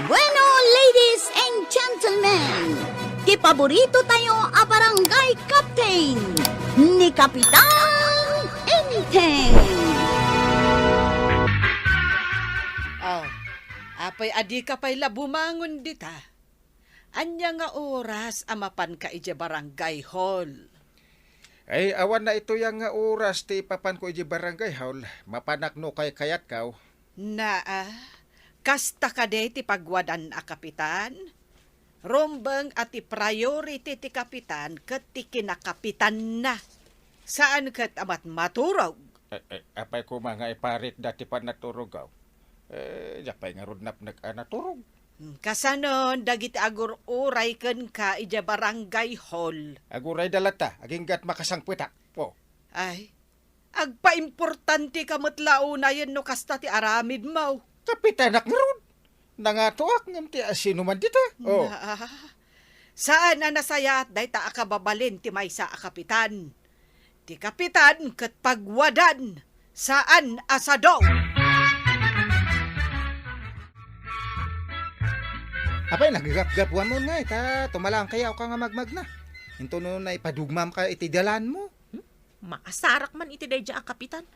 Bueno, ladies and gentlemen, kipaborito tayo a barangay captain ni Kapitan Enteng. Oh, apay adi ka pa'y labumangon dita. Anya nga oras amapan ka ije barangay hall. Ay, awan na ito yung nga oras ti papan ko iji barangay hall. Mapanak no kay kayat kaw. Kasta ka de ti pagwadan a kapitan. Rombeng ati priority ti kapitan ket ti kinakapitan na. Saan ket amat maturog? Apay ko mga iparit dati pa naturog kaw. Japay nga rudnap naturog. Kasanon, dagiti agur uray ken ka ija barangay hall. Aguray dalata, aging gat makasangputak. Po. Ay, agpa-importante ka matlauna yan no kasta ti aramid mo. Kapitanak nga rod. Nangatuak ngam ti asino man dita. Oh. Saan na nasayat day ta akababalin ti maysa a kapitan? Ti kapitan ket pagwadan saan asado? Apay, nagagap-gapuan mo nga ta. Tumalang kayaw ka nga magmag na. Hinto no na ipadugmam ka itidalan mo. Maasarak man iti dayja ang kapitan.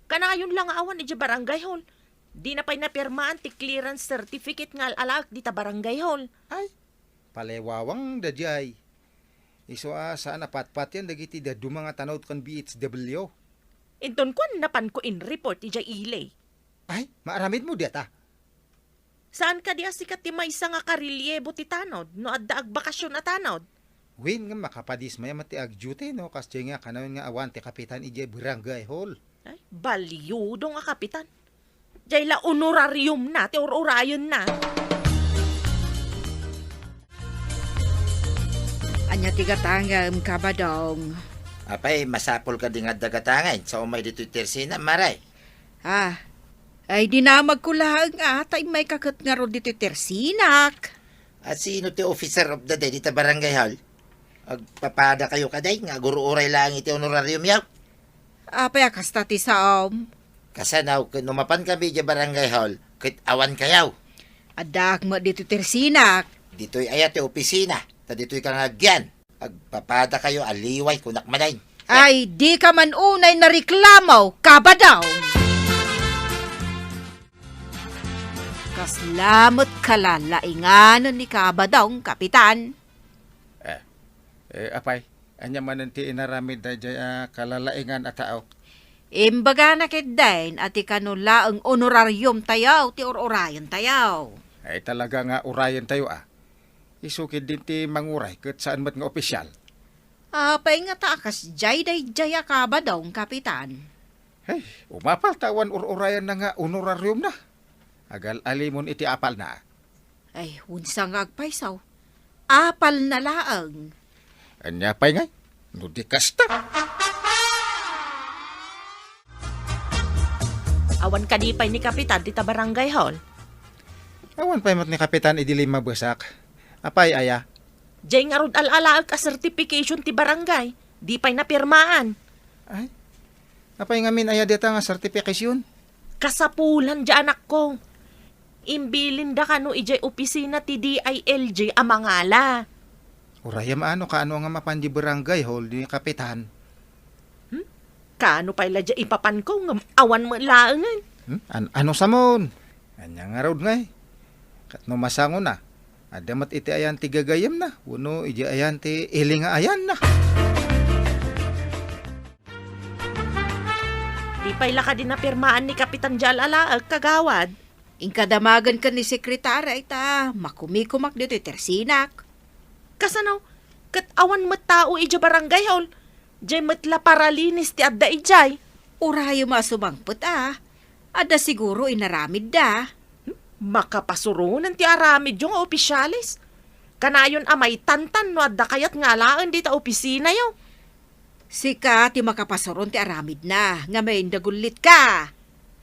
Kanayon lang awan iti barangay hall. Di na pa'y napirmaan ti clearance certificate nga alalak di ta barangay hall. Ay, palewawang dadyay. Iso saan apatpat yan dagiti dadu mga tanawd kan BHW. Inton ko napan ko in report iti ilay. Ay, maaramid mo diyata. Saan ka di asikat ti maysa nga karilyebo ti tanod no adda ag bakasyon na tanod? Win nga makapadis maya mati ag duty no kasi nga kanawin nga awan ti kapitan ije barangay hall. Ay, balyudo nga kapitan. Diyay la honorarium na, ti urayon na. Anya ti gatangam kabadong. Apay, masapol ka di nga dagatangay. Sa umay dito tersina, maray. Ay dinamag ko lang atay may kakat nga ro dito tersinak. At sino ti officer of the day dito barangay hall? Agpapada kayo kaday, nga guru-uray lang iti honorarium yaw. Apay kasta ti saom. Kasanaw, numapan kami di barangay hall, kit awan kayaw. Adak mo dito tersinak. Dito'y ayat ti opisina, ta dito'y kangagyan. Agpapada kayo, aliway, kunak manay. Ay di ka man unay na reklamaw, kabadaw. Kaslamot kalalainganon ni kabadong kapitan. Apay, anya man ti inaramid na dyan kalalaingan at tao. Imbaga na kitdain at ikanula ang honorarium tayaw, ti urayon tayaw. Ay talaga nga urayan tayo Isukid din ti manguray kat saan mat nga opisyal. Apay nga takas jay day jaya kabadong kapitan. Hey, umapal tawan urayan na nga honorarium na. Agal alimon iti apal na. Ay, unsang agpaysaw. Apal na laang. Anya pay ngay, nudi kasta. Awan kadipay ni kapitan di ta barangay hall. Awan pay mat ni kapitan idili mabasak. Apay aya. Diyay nga rod alalaag ka certification ti barangay. Di pa'y napirmaan. Ay, apay nga min aya deta nga certification. Kasapulan di anak ko. Imbilin da kano ijay opisina ti DILJ amangala. Urayam kaano nga mapan di barangay hall ni kapitan. Kano pa'y ladya ipapan ko ng awan mo laangan. Ano samon? Anya nga rod ngay. Kat no masango na. Adamat iti ayan ti gagayam na. Uno iji ayan ti ili nga ayan na. Di pa'y laka din napirmaan ni Kapitan Jal alaag kagawad. Inkadamagan ka ni sekretary ita, makumikumak dito tersinak. Kasanaw, kat awan mo tao ija barangay hall. Diyay matla paralinis ti adda ijay. Urayo masumangpot Ada siguro inaramid da. Makapasurunan ti aramid yung opisyalis. Kanayon amay tantan no adda kayat nga laan di ta opisina yo. Sika ti makapasuron ti aramid na, nga may dagulit ka.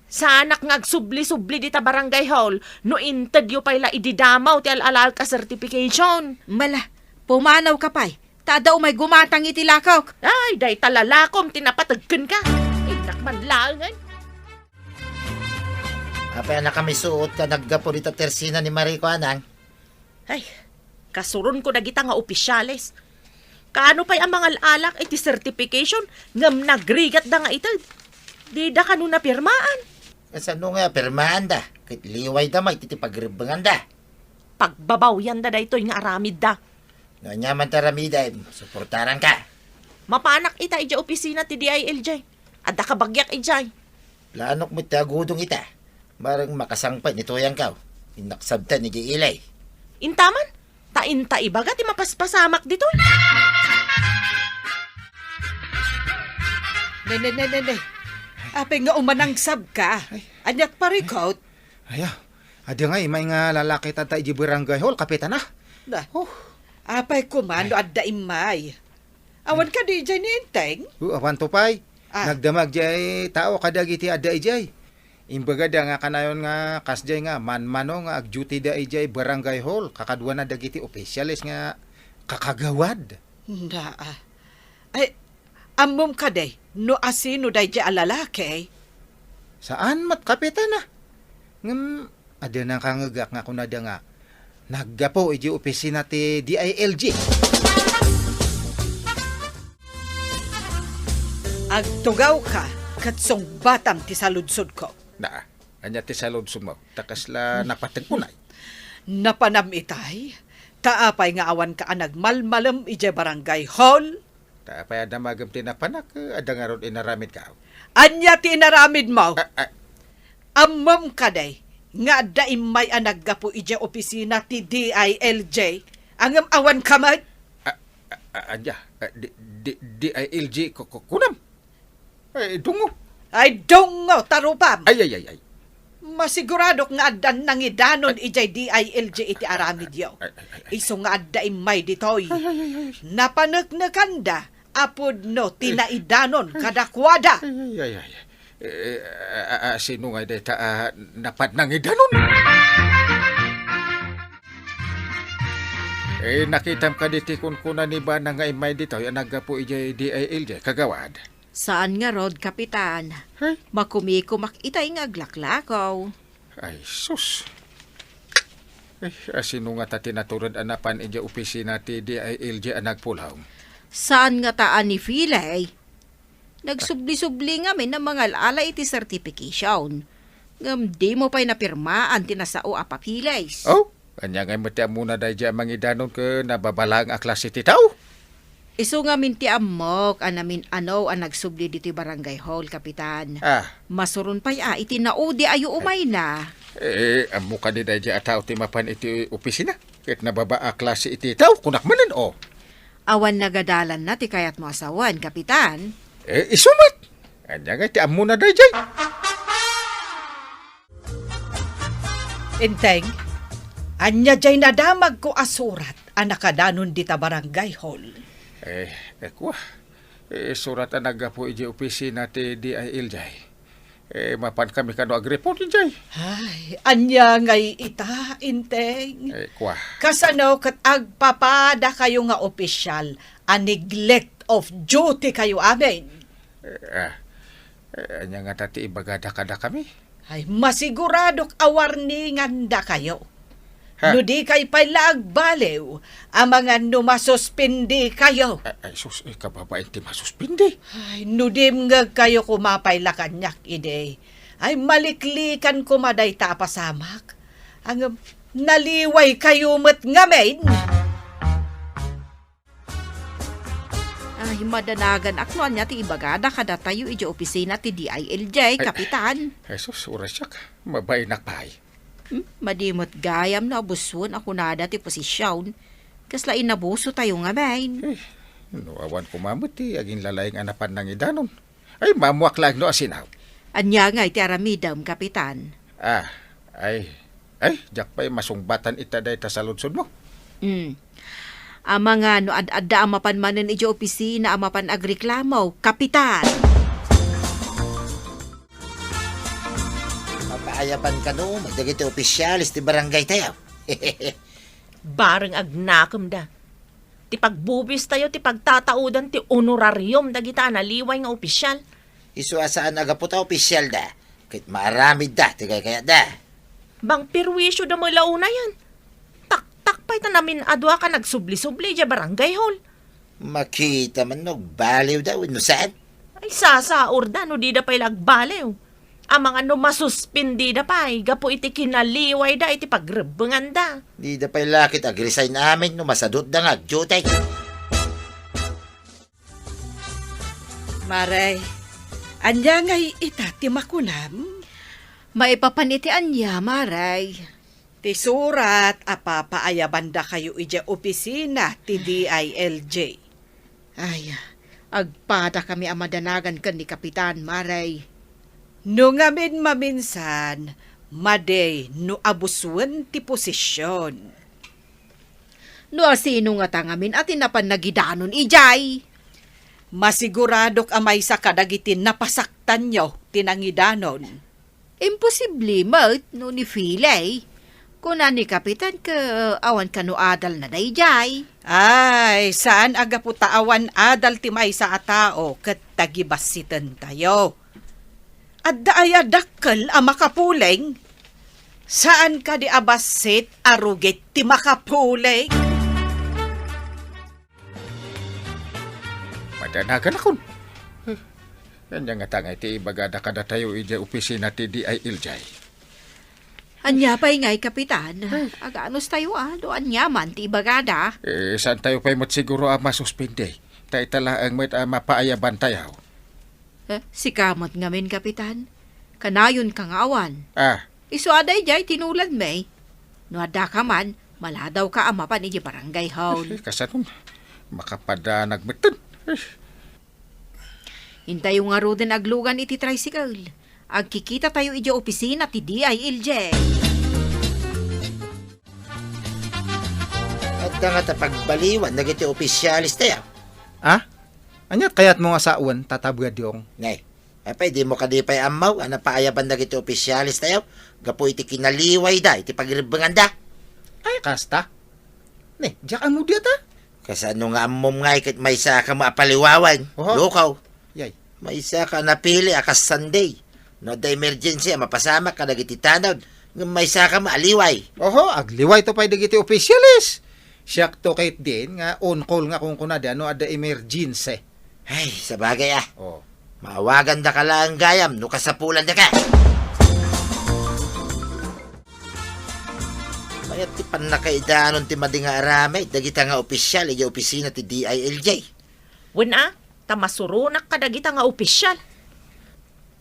Sa anak nga agsubli-subli di ta barangay hall, no intagyo pa'y la ididamaw ti alalal ka certification. Mala, pumanaw ka pa'y. Tadaw may gumatang itilakaw. Ay, day talalakom, tinapatagkan ka. Inak man langan. Apay na kami suot ka naggapo dito tersina ni Marico anang. Ay, kasuron ko na kita nga opisyales. Kaano pa'y ang mga alak iti certification ngam nagrigat da nga itad. Di da kanu na pirmaan. Kasano nga permaan da. Kit liway da may titipagribangan da. Pagbabaw yan da daytoy nga aramid da. Nganyaman taramida, suportaran ka. Mapanak ita ija opisina ti DILJ. Adda ka bagyak ijay. Planok mo tagudong ita. Marang makasangpat nito yan ka. Inaksabta ni Giilay. Intaman, tainta ibaga ti mapaspasamak dito. Ne. Apay nga umanangsab ka. Anyat parikot. Aya, ada nga may nga lalaki tata iji barangay hall, kapitan na. Na, apay kumando adda imay. Awan ka di dyan ni Inteng? Awan to pay. Ah. Nagdamag jay tao kadagiti ada ijay. Imbaga da nga kanayon nga kasjay nga man-mano nga ag-duty da ijay barangay hall. Kakadwa na dagiti opisyalis nga kakagawad. Na, ay, amom ka day, no asino day dyan alalaki. Saan mat kapitan na? Ngam, ada nang kangagak nga kunada nga. Naggapo iji opisina ti DILG. Agtugaw ka, katsong batam ti saludsod ko. Na, anya ti salod sumaw. Takasla napatagpunay. Napanam itay, taapay nga awan ka nagmalmalam ije barangay hall. Tapay ada magam tinapanak, ada nga ron inaramid ka. Anya ti inaramid mo? Ah, Amam ka day, nga daim may anaggapo ije opisina ti DILJ. Angam awan kamay? Anya, DILG kunam. Ay, dungo. Ay dongo tarupam. Ay. Masigurado nga addan nangidanon ijay DILJ iti aramid yo. Iso nga addaim may ditoy. Napanagnaganda, apod no tinaidanon kadakwada. Ay. Sino nga deta napad nang idanon? Nakitam ka diti kun kuna ni ba na nga imay dito, yan naggapo ijay DILJ, kagawad. Saan nga rod, kapitan? Ay. Makumikumak itay nga aglaklakaw. Ay, sus. Sino nga ta tinaturad anapan ijay opisina ti DILJ ang nagpulaw? Saan nga taan ni Filay? Nagsubli-subli nga may na mga alala iti certification. Ngam di mo pa'y napirmaan tinasao a papilays. Oh, kanya nga mati muna dahi dyan mangidanon ka nababalang a klase ti tao. Iso nga minti amok anamin ano ang nagsubli dito barangay hall, kapitan. Masurun pa'y iti naudi ayo umay na. Amo ka di dahi dyan at tao ti mapan iti opisina. Kahit nababa a klase iti tao, kunakmanan o. Awan nagadalan na ti kayat mo asawan, kapitan. Isumat! Kanya nga ti amo na dahi dyan. Inteng, anya jay nadamag ko asurat ang nakadanon dita barangay hall. Kwa. Surat ang naggapo iji opisina ti DILJ. Mapan kami kano agreport ijay. Ay, anya ngay ita, Inteng. Kwa. Kasano kat agpapada kayo nga opisyal, a neglect of duty kayo amin. Anya nga tati ibagada kada kami. Ay, masiguradok awarningan da kayo. Ha? No di kay pala agbalew, ang mga numasuspindi kayo. Ay, sus, kababain ti masuspindi. Ay, nudim nga kayo kumapay kanyak ide. Ay, maliklikan kumaday tapasamak. Ang naliway kayo met ngamen. Ay, madanagan akno niya ti ibagada kada tayo iti opisina ti DILJ, kapitan. Ay, sus, urasyak. Mabayinak pahay. Madimot gayam na abuson ako nada ti posisyon. Kasla inabuso tayo nga main. No, awan kumamot ti aging lalayang anapan ng idanon. Ay, mamuak lang no asinaw. Anya nga iti aramidam, kapitan. Ay, jak pa'y masungbatan itaday ta sa lunsod mo. Ama nga no ad-adda amapan manen iti opisina amapan agreklamo, kapitan. Mapaayapan ka no, magdagiti opisyalis ti barangay tayo. Bareng agnakam da. Ti pagbubis tayo, ti pagtataudan, ti honorarium dagita naliway nga opisyal. Isu asaan agaputa opisyal da. Kahit maaramid da, tigay kaya da. Bang pirwisyo da mo launa yan. Tak-tak pa'y ta namin adwa ka nagsubli-subli dya barangay hall. Makita man no, baliw daw, no saan? Ay sasaor da no di da pa'y lagbalew. Ang mga no masuspindi da pa'y gapo iti kinaliway da iti pagrebengan da. Di da pa'y lakit ag-resign amin no masadot da nga, jutay. Maray, anya ngay itati makunam. Maipapanitian niya, Maray. Ti surat apapaayabanda kayo ija opisina ti DILJ. Ay, agpada kami amadanagan kan ni Kapitan, Maray. No ngamin maminsan, maday no abuswan ti posisyon. No sino nga tangamin at inapan nagidanon ijay. Masiguradok amay sa kadagitin napasaktan nyo tinangidanon. Imposible mat no ni Filay. Kuna ni Kapitan ka awan ka no adal na dayjay. Ay, saan aga po taawan adal ti may sa atao kat tagibasitan tayo. At daaya dakkel a makapuleng. Saan ka di abasit arugit ti makapuleng? Madanagan akon. Yan nga tangay ti ibagada kada tayo ija opisina ti DILJ. Anya pa'y ngay, Kapitan. Aganos tayo doan yaman ti ibagada. Saan tayo pa'y siguro masuspinde? Tayo tala ang mapaayaban tayo. Si kamot ngamin, Kapitan. Kanayon kang awan. Isu aday jay tinulad may. No ada ka man, maladaw ka ama pa ni barangay hall. Kasanong makapadanag metan. Hintay nga ro din aglugan iti tricycle. Agkikita tayo iti opisina ti DILJ. At nga tapagbaliwan, nagiti opisyalis tayo. Anya kayat mo nga sawan tatabgad yung. Ngay, apay di mo kadipay amaw, ana paayaban nagiti opisyalis tayo. Gapo iti kinaliway da, iti pagribangan da. Ay, kasta. Ne, diyak mo diya ta. Kasano nga amom ngay kat may isa ka maapaliwawan. Oho. Lukaw. Yay. May isa ka napili akas Sunday. No da emergency, mapasama ka nagiti tanod. May isa ka maaliway. Oho, agliway to pa'y dagiti opisyalis. Siyak to kahit din nga on call nga kung kunada no ada emergency. Ay, sa bagay Oh. Maawagan da ka lang gayam, no kasapulan da ka. Mayat ti panakaidanon ti madinga aramay, dagita nga opisyal, iya opisina ti DILJ. Wala, tamasurunak ka dagita nga opisyal.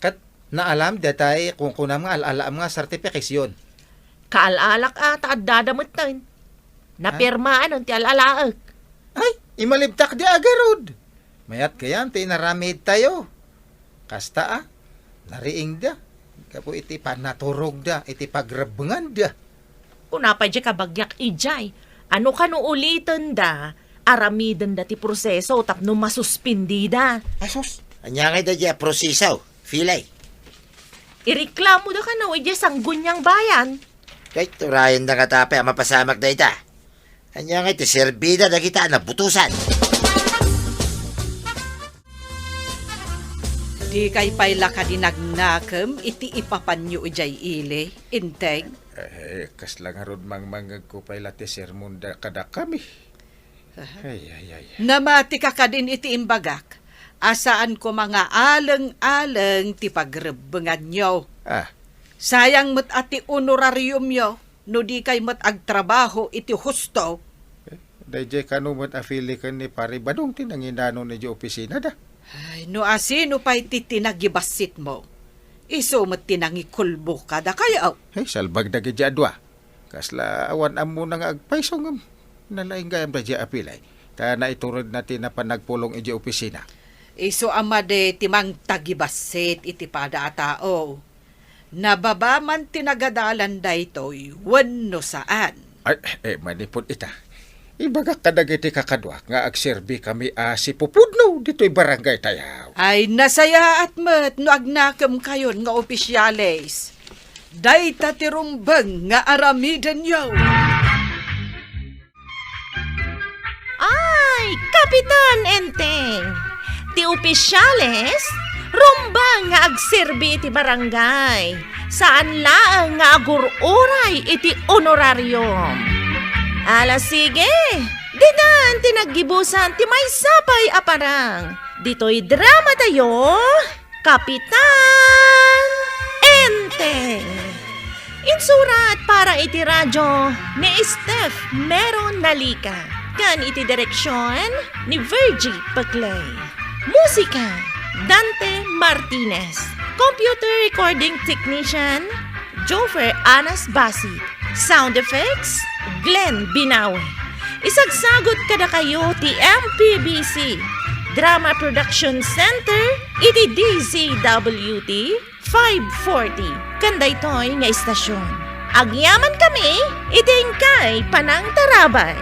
Kat naalam datay kung kunam nga alalam nga sertifikasyon. Kaalalak ata at dadamot na. Napirmaan ti alalaak. Ay, imalibtak di agarod. Mayat kayan, tinaramid tayo. Kasta nariing da. Kapo iti panaturog da, iti pagrabangan da. Kung napay di kabagyak ijay, ano ka no ulitin da, aramidan da ti proseso tapno masuspindi da. Asos, Anyangay da dya prosesaw, filay. Ireklamo da ka no ijay sanggunyang bayan. Kahit turayan da katapay, mapasamak da ita. Anyangay ti serbida da kita na butusan. Di kay payla ka dinagnakam iti ipapanyo ijay ile. Inteng. kas lang harod mangmangag ko pa'y lati sermon da kada kami. Ay. Namati ka ka din iti imbagak. Asaan ko mga aleng-aleng ti pagrebengan nyo. Sayang mo't ati honorarium nyo. No di kay mo't agtrabaho iti husto. Dayjay kanumot afili kan ni pari badong tinanginano ni di opisina da. Ay, no asino pa'y titinagibasit mo. Iso mo't tinangikulbo ka da kayo. Ay, salbag da gidya adwa. Kasla awan amo na nga agpaisong nalaing gayam da dya apilay. Ta na iturod natin na panagpulong iti opisina. Iso amade timang tagibasit iti pada atao. Nababaman tinagadalan da ito'y wano saan. Ay, manipod ita. Ibagak kadagiti kakadwa nga agserbi kami si Pupudno dito'y barangay tayaw. Ay nasaya at met no agnakam kayon nga opisyales. Dayta tirumbeng nga aramidan yaw. Ay, Kapitan Enteng! Ti opisyales, Rumbang nga agserbi iti barangay. Saan laang nga agururay iti honorarium. Ala sige, dinan tinaggibusan ti may sapay aparang. Dito'y drama tayo, Kapitan Enteng. Insurat para iti radyo ni Steph Meron Nalika. Kan iti direksyon ni Virgie Paclay. Musika, Dante Martinez. Computer recording technician, Jofer Anas Basit. Sound effects, Glenn Binawe. Isagsagot kada kayo ti MPBC. Drama Production Center, iti DZWT 540. Kanday toy nga istasyon. Agyaman kami, iting kay Panang Tarabay.